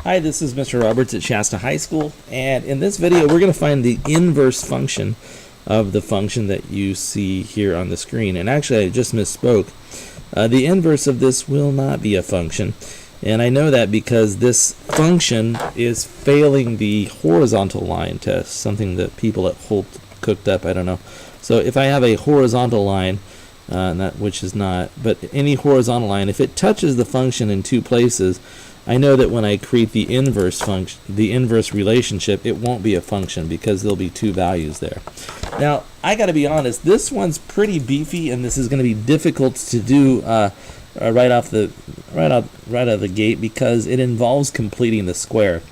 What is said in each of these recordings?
Hi, this is Mr. Roberts at Shasta High School, and in this video we're going to find the inverse function of the function that you see here on the screen. And actually I just misspoke. The inverse of this will not be a function, and I know that because this function is failing the horizontal line test, something that people at Holt cooked up, I don't know. So if I have a horizontal line, which is not, but any horizontal line, if it touches the function in two places, I know that when I create the inverse function, the inverse relationship, it won't be a function because there'll be two values there. Now, I got to be honest, this one's pretty beefy, and this is going to be difficult to do right out of the gate because it involves completing the square.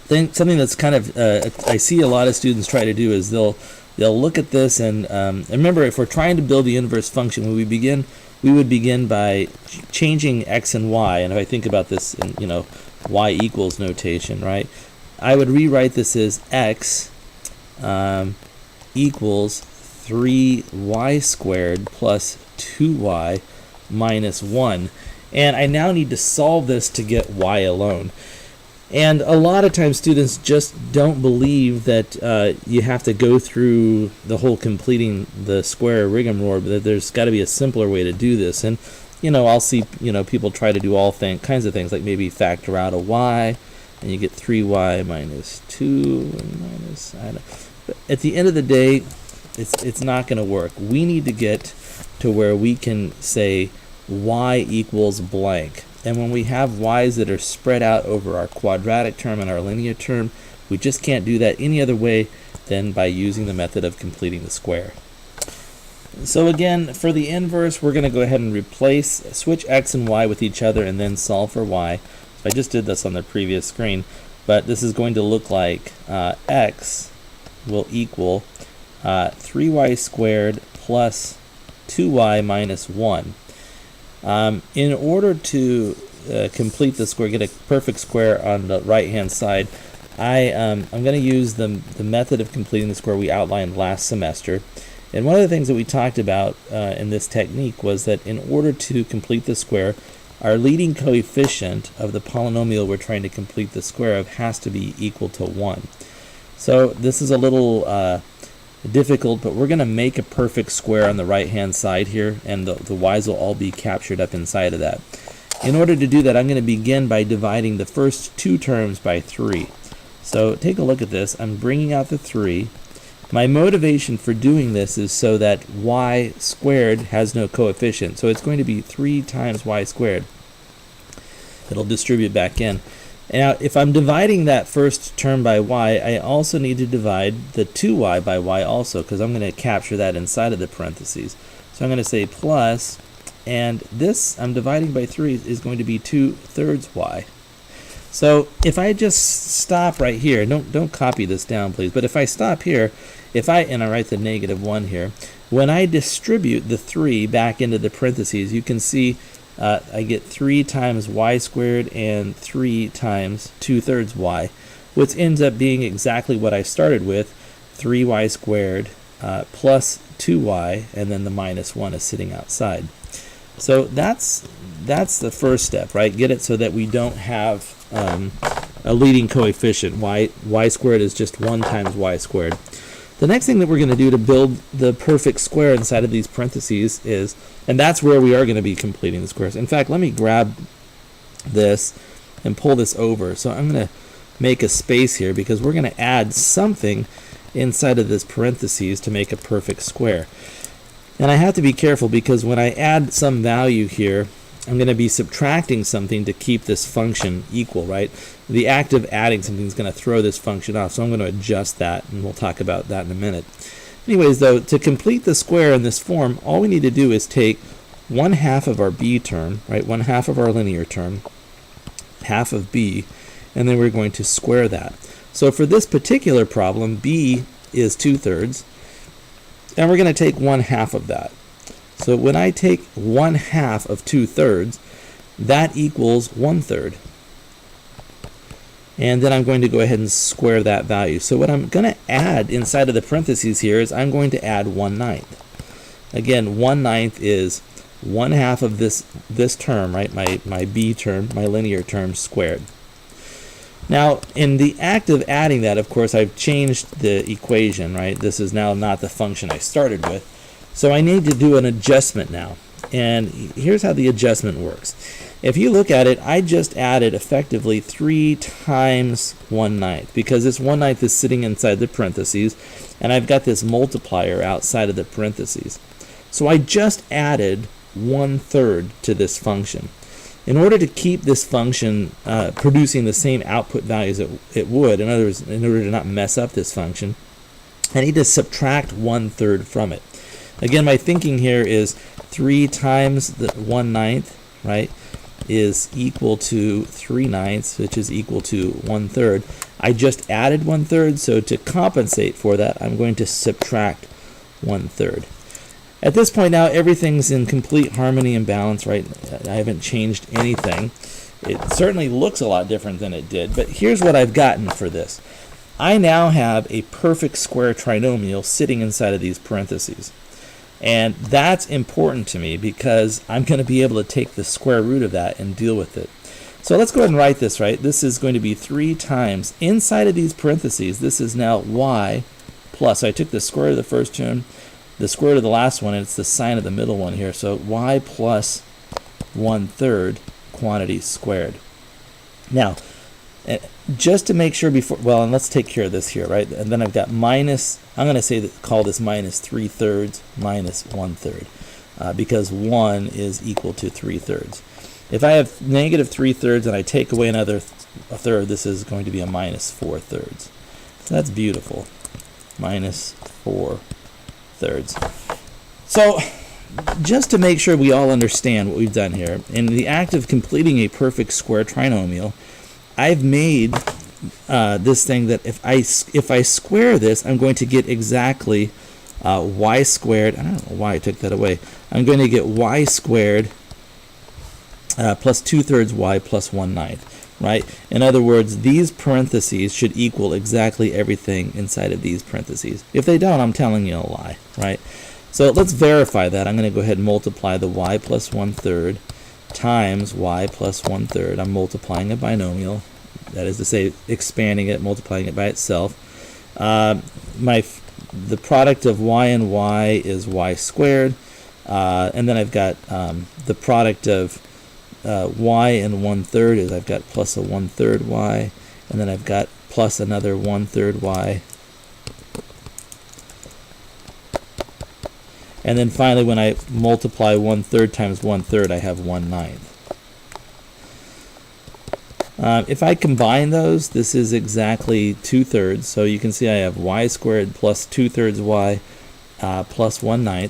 Something that's kind of I see a lot of students try to do is they'll look at this and remember, if we're trying to build the inverse function, we would begin by changing x and y. And if I think about this in y equals notation, right? I would rewrite this as x equals 3y squared plus 2y minus 1. And I now need to solve this to get y alone. And a lot of times students just don't believe that you have to go through the whole completing the square rigmarole, but that there's got to be a simpler way to do this. And I'll see people try to do all kinds of things, like maybe factor out a y, and you get 3y minus 2 and minus, I don't know. But at the end of the day, it's not going to work. We need to get to where we can say y equals blank. And when we have y's that are spread out over our quadratic term and our linear term, we just can't do that any other way than by using the method of completing the square. So again, for the inverse, we're going to go ahead and switch x and y with each other and then solve for y. So I just did this on the previous screen, but this is going to look like x will equal 3y squared plus 2y minus 1. In order to complete the square, get a perfect square on the right hand side, I'm going to use the method of completing the square we outlined last semester. And one of the things that we talked about in this technique was that in order to complete the square, our leading coefficient of the polynomial we're trying to complete the square of has to be equal to 1. So this is a little difficult, but we're going to make a perfect square on the right hand side here, and the y's will all be captured up inside of that. In order to do that, I'm going to begin by dividing the first two terms by 3. So take a look at this. I'm bringing out the 3. My motivation for doing this is so that y squared has no coefficient, so it's going to be 3 times y squared. It'll distribute back in. Now, if I'm dividing that first term by y, I also need to divide the 2y by y also, because I'm going to capture that inside of the parentheses. So I'm going to say plus, and this I'm dividing by 3 is going to be 2/3 y. So if I just stop right here, don't copy this down, please, but if I stop here, and I write the -1 here, when I distribute the 3 back into the parentheses, you can see I get 3 times y squared and 3 times 2/3 y, which ends up being exactly what I started with, 3y squared plus 2y, and then the minus 1 is sitting outside. So that's the first step, right? Get it so that we don't have a leading coefficient. Y squared is just 1 times y squared. The next thing that we're going to do to build the perfect square inside of these parentheses is, and that's where we are going to be completing the squares. In fact, let me grab this and pull this over. So I'm going to make a space here because we're going to add something inside of this parentheses to make a perfect square. And I have to be careful because when I add some value here, I'm going to be subtracting something to keep this function equal, right? The act of adding something is going to throw this function off, so I'm going to adjust that, and we'll talk about that in a minute. Anyways, though, to complete the square in this form, all we need to do is take 1/2 of our b term, right? 1/2 of our linear term, half of b, and then we're going to square that. So for this particular problem, b is 2/3, and we're going to take 1/2 of that. So when I take 1/2 of 2/3, that equals 1/3. And then I'm going to go ahead and square that value. So what I'm going to add inside of the parentheses here is I'm going to add 1/9. Again, 1/9 is 1/2 of this term, right? My b term, my linear term squared. Now, in the act of adding that, of course, I've changed the equation, right? This is now not the function I started with. So I need to do an adjustment now. And here's how the adjustment works. If you look at it, I just added effectively 3 times 1/9 because this 1/9 is sitting inside the parentheses, and I've got this multiplier outside of the parentheses. So I just added 1/3 to this function. In order to keep this function producing the same output values it would, in other words, in order to not mess up this function, I need to subtract 1/3 from it. Again, my thinking here is 3 times the 1/9, right, is equal to 3/9, which is equal to 1/3. I just added 1/3, so to compensate for that, I'm going to subtract 1/3. At this point now, everything's in complete harmony and balance, right? I haven't changed anything. It certainly looks a lot different than it did, but here's what I've gotten for this. I now have a perfect square trinomial sitting inside of these parentheses. And that's important to me because I'm going to be able to take the square root of that and deal with it. So let's go ahead and write this, right? This is going to be 3 times, inside of these parentheses, this is now y plus. So I took the square root of the first term, the square root of the last one, and it's the sign of the middle one here. So y plus 1/3 quantity squared. Now, just to make sure before, well, and let's take care of this here, right? And then I've got minus, I'm going to say that, call this minus 3/3 minus 1/3 because 1 is equal to 3/3. If I have negative 3/3 and I take away a third, this is going to be a minus 4/3. So that's beautiful. Minus 4/3. So just to make sure we all understand what we've done here, in the act of completing a perfect square trinomial, I've made this thing that if I square this, I'm going to get exactly y squared. I don't know why I took that away. I'm going to get y squared plus 2/3 y plus 1/9, right? In other words, these parentheses should equal exactly everything inside of these parentheses. If they don't, I'm telling you a lie, right? So let's verify that. I'm going to go ahead and multiply the y plus 1/3 times y plus 1/3. I'm multiplying a binomial. That is to say, expanding it, multiplying it by itself. The product of y and y is y squared. And then I've got the product of y and 1/3 is I've got plus a 1/3 y. And then I've got plus another 1/3 y. And then finally, when I multiply 1/3 times 1/3, I have 1/9. If I combine those, this is exactly 2/3. So you can see I have y squared plus 2/3 y plus 1/9.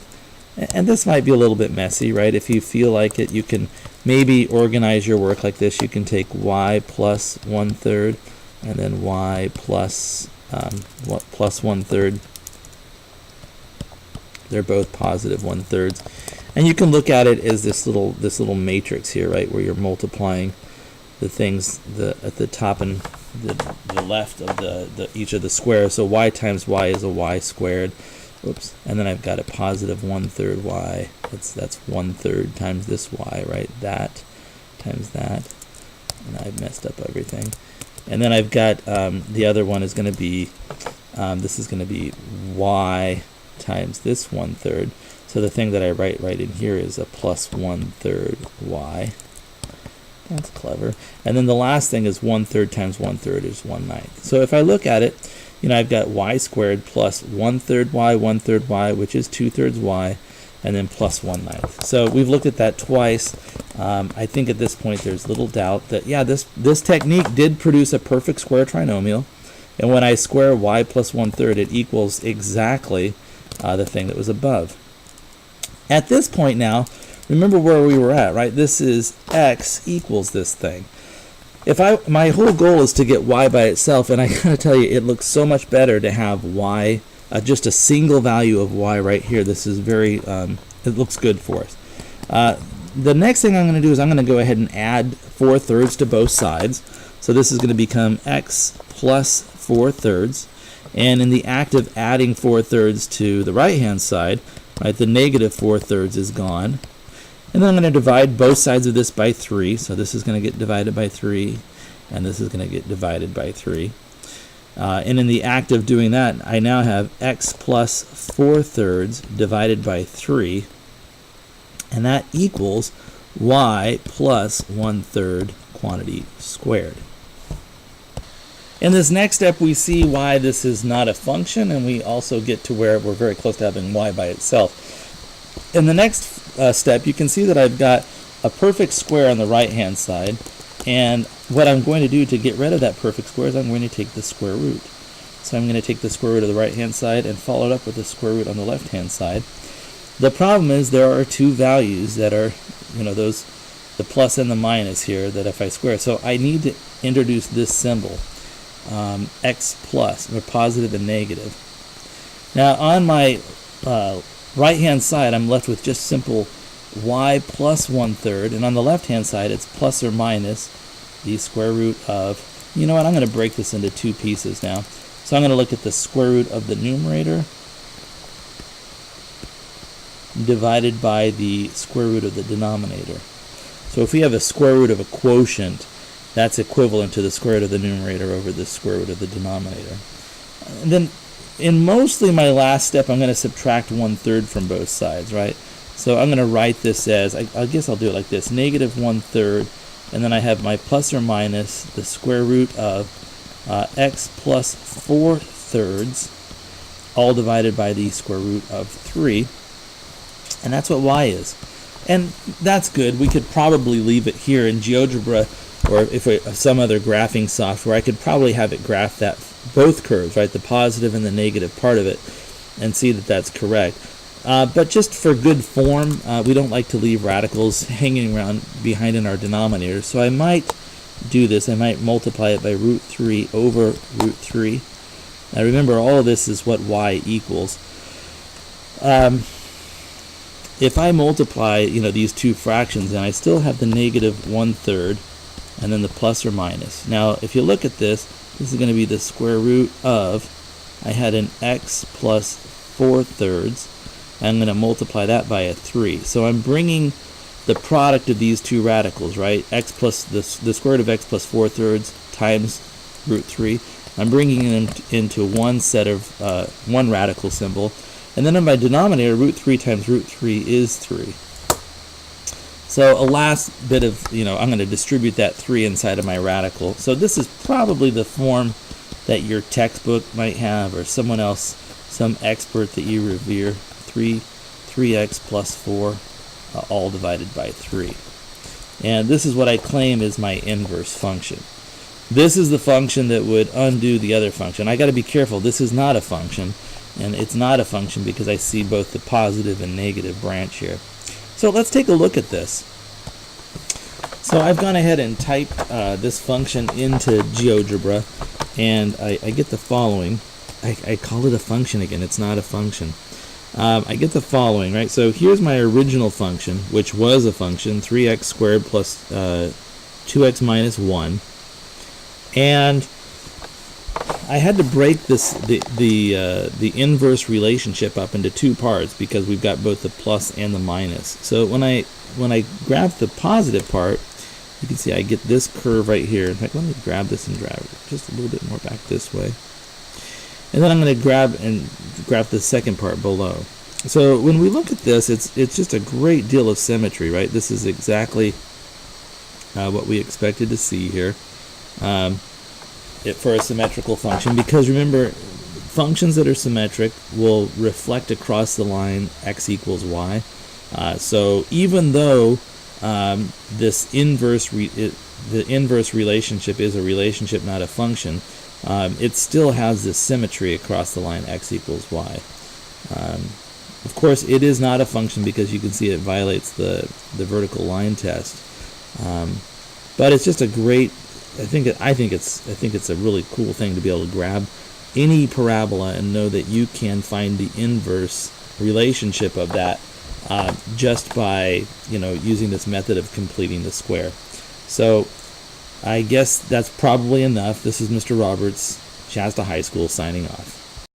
And this might be a little bit messy, right? If you feel like it, you can maybe organize your work like this. You can take y plus 1/3 and then y plus 1/3. They're both positive 1/3, and you can look at it as this little matrix here, right, where you're multiplying the things at the top and the left of each of the squares. So y times y is a y squared. Oops, and then I've got a positive 1/3 y. That's 1/3 times this y, right? That times that, and I've messed up everything. And then I've got the other one is going to be this is going to be y times this 1/3. So the thing that I write right in here is a plus 1/3 y. That's clever. And then the last thing is 1/3 times 1/3 is 1/9. So if I look at it, you know, I've got y squared plus 1/3 y, 1/3 y, which is 2/3 y, and then plus 1/9. So we've looked at that twice. I think at this point there's little doubt that, yeah, this technique did produce a perfect square trinomial. And when I square y plus 1/3, it equals exactly the thing that was above. At this point now, remember where we were at, right? This is x equals this thing. My whole goal is to get y by itself, and I gotta tell you, it looks so much better to have y, just a single value of y right here. This is very, it looks good for us. The next thing I'm going to do is I'm going to go ahead and add 4/3 to both sides. So this is going to become x plus 4/3. And in the act of adding 4/3 to the right-hand side, right, the negative 4/3 is gone. And then I'm going to divide both sides of this by 3. So this is going to get divided by 3. and this is going to get divided by 3. And in the act of doing that, I now have x plus 4/3 divided by 3, and that equals y plus 1/3 quantity squared. In this next step, we see why this is not a function, and we also get to where we're very close to having y by itself. In the next step, you can see that I've got a perfect square on the right-hand side, and what I'm going to do to get rid of that perfect square is I'm going to take the square root. So I'm going to take the square root of the right-hand side and follow it up with the square root on the left-hand side. The problem is there are two values that are, the plus and the minus here, that if I square. So I need to introduce this symbol, x plus, or positive and negative. Now on my right-hand side, I'm left with just simple y plus 1/3, and on the left-hand side, it's plus or minus the square root of, I'm going to break this into two pieces now. So I'm going to look at the square root of the numerator divided by the square root of the denominator. So if we have a square root of a quotient, that's equivalent to the square root of the numerator over the square root of the denominator. And then in mostly my last step, I'm going to subtract 1/3 from both sides, right? So I'm going to write this as, I guess I'll do it like this, negative 1/3, and then I have my plus or minus the square root of x plus 4/3, all divided by the square root of 3, and that's what y is. And that's good. We could probably leave it here in GeoGebra, or if some other graphing software, I could probably have it graph that both curves, right, the positive and the negative part of it, and see that that's correct. But just for good form, we don't like to leave radicals hanging around behind in our denominator. So I might do this. I might multiply it by root 3 over root 3. Now remember, all of this is what y equals. If I multiply, these two fractions, and I still have the negative 1/3, and then the plus or minus. Now, if you look at this, this is going to be the square root of, I had an x plus 4/3. I'm going to multiply that by a 3. So I'm bringing the product of these two radicals, right? X plus the square root of x plus 4/3 times root 3. I'm bringing them into one set of one radical symbol, and then in my denominator, root 3 times root 3 is 3. So a last bit of, I'm going to distribute that 3 inside of my radical. So this is probably the form that your textbook might have, or someone else, some expert that you revere. 3x plus 4, all divided by 3. And this is what I claim is my inverse function. This is the function that would undo the other function. I got to be careful. This is not a function, and it's not a function because I see both the positive and negative branch here. So let's take a look at this. So I've gone ahead and typed this function into GeoGebra, and I get the following. I call it a function again. It's not a function. I get the following, right? So here's my original function, which was a function, 3x squared plus 2x minus 1. And I had to break the inverse relationship up into two parts because we've got both the plus and the minus. So when I grab the positive part, you can see I get this curve right here. In fact, let me grab this and drag it just a little bit more back this way. And then I'm going to grab the second part below. So when we look at this, it's just a great deal of symmetry, right? This is exactly what we expected to see here for a symmetrical function, because remember, functions that are symmetric will reflect across the line x equals y. So even though this the inverse relationship is a relationship, not a function, it still has this symmetry across the line x equals y. Of course, it is not a function because you can see it violates the vertical line test. But it's just a great. I think it's a really cool thing to be able to grab any parabola and know that you can find the inverse relationship of that just by using this method of completing the square. So I guess that's probably enough. This is Mr. Roberts, Shasta High School, signing off.